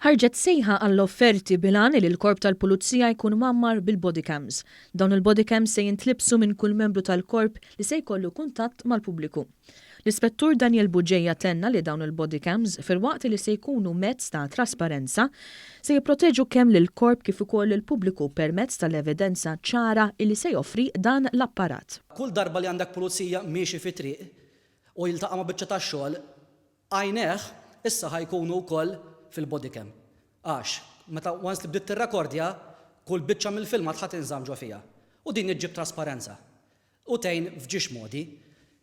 Ħarġet sejħa għall-offerti bil-għan li l-Korp tal-Pulizija jkun mammar bil-bodycams. Dawn il-bodycams se jintlibsu minn kull membru tal-Korp li se jkollu kuntatt mal-pubbliku. L-ispettur Daniel Bugeja tenna li dawn il-bodycams fil-waqt li se jkunu mezz ta' trasparenza se jipproteġu kemm lill-Korp kif ukoll il-pubbliku permezz tal-evidenza ċara li se joffri dan l-apparat. Kull darba li għandek pulizija miexi fit-triq u jiltaqa' ma' biċċa tax-xogħol, għajneħ issa ħajkunu wkoll fil-bodycam. Għax, meta once li bdiet tirrekordja, kull biċċa mill-filmat ħadd inżamm fiha. U din iġġib trasparenza. U tgħin f'ġiex modi,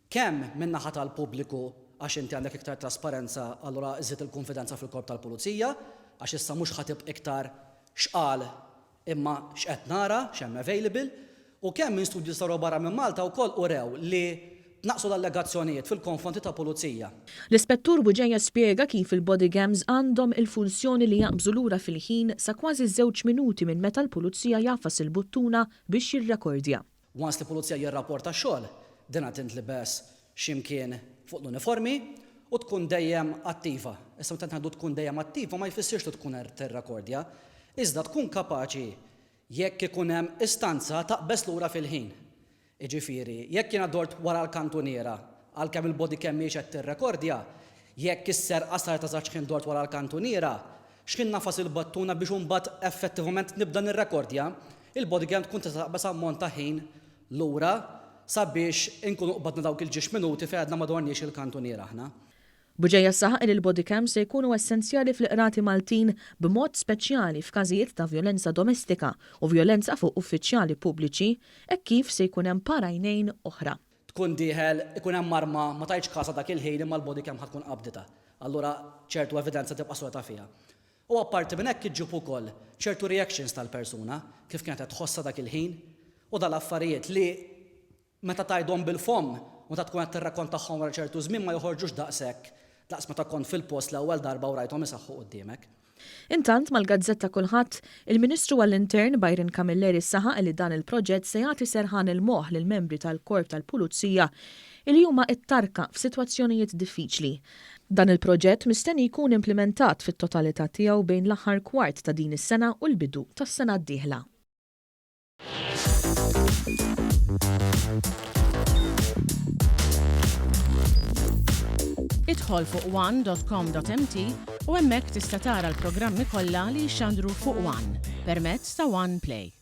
kemm min-naħa tal-pubbliku għax inti għandek iktar trasparenza, allura iżid il-konfidenza fil-Korp tal-Pulizija, għax issa mhux ħatib iktar x'qal imma x'qed nara, x'hemm available, u kemm minn studji saru barra minn Malta wkoll urew li naqsu l-allegazzjonijiet fil-konfronti ta' pulizija. L-ispettur Bugeja spjega kif il-bodycams għandhom il-funzjoni li jaqbżu lura fil-ħin sa kważi 2 minuti minn meta l-pulizija jafas il-buttuna biex jirrekordja. Once li pulizija jirrapporta xogħol, dinha tintlibes x'imkien fuq l-uniformi u tkun dejjem attiva. Issa meta ngħidu tkun dejjem attiva ma jfissirx li tkun tirrekordja, iżda tkun kapaċi jekk ikun hemm istanza taqbes lura fil-ħin. Iġifieri, jekk jiena dort wara l-kantuniera għalkemm il-bodycam mhijiex qed tirrekordja, jekk is-serqa saret ta' x'kien dort wara l-kantuniera, x'kien nafas il-battuna biex imbagħad effettivament nibda nirrekordja, il-bodycam tkun taqbes ammont ta' ħin lura sabiex inkunu qbadna dawk il-ġiex minuti fejn għadna ma dwarniex il-kantuniera aħna. Bugeja saħaq li l-bodycams se jkunu essenzjali fl-qrati Maltin b'mod speċjali f'każijiet ta' vjolenza domestika u vjolenza fuq uffiċjali pubbliċi hekk kif se jkun hemm parajnejn oħra. Tkun dieħel ikun hemm marma ma tajtx kasa dak il-ħin imma l-bodycam ħadd tkun qabdita. Allura ċertu evidenza tibqa' sorta fiha. U apparti minn hekk iġġib ukoll ċertu reactions tal-persuna kif kienet qed tħossa dak il-ħin u dal-affarijiet li meta tgħidhom bil-fom u ta' tkun qed tirrakkontahom wara ċertu żmien ma joħorġux daqshekk. Daqs meta kont fil-post l-ewwel darba u rajthom isaħħu quddiemek. Intant mal-gazzetta kulħadd, il-Ministru għall-Intern Byron Camilleri saħaq li dan il-proġett se jagħti serħan il-moħħ lill-membri tal-Korp tal-Pulizija li huma ttarka f'sitwazzjonijiet diffiċli. Dan il-proġett mistenni jkun implementat fit-totalità tiegħu bejn l-aħħar kwart ta' din is-sena u l-bidu tas-sena d-dieħla. Idħol fuq one.com.mt u hemmhekk tista' tara l-programmi kollha li jxandru fuq One permezz ta' One Play.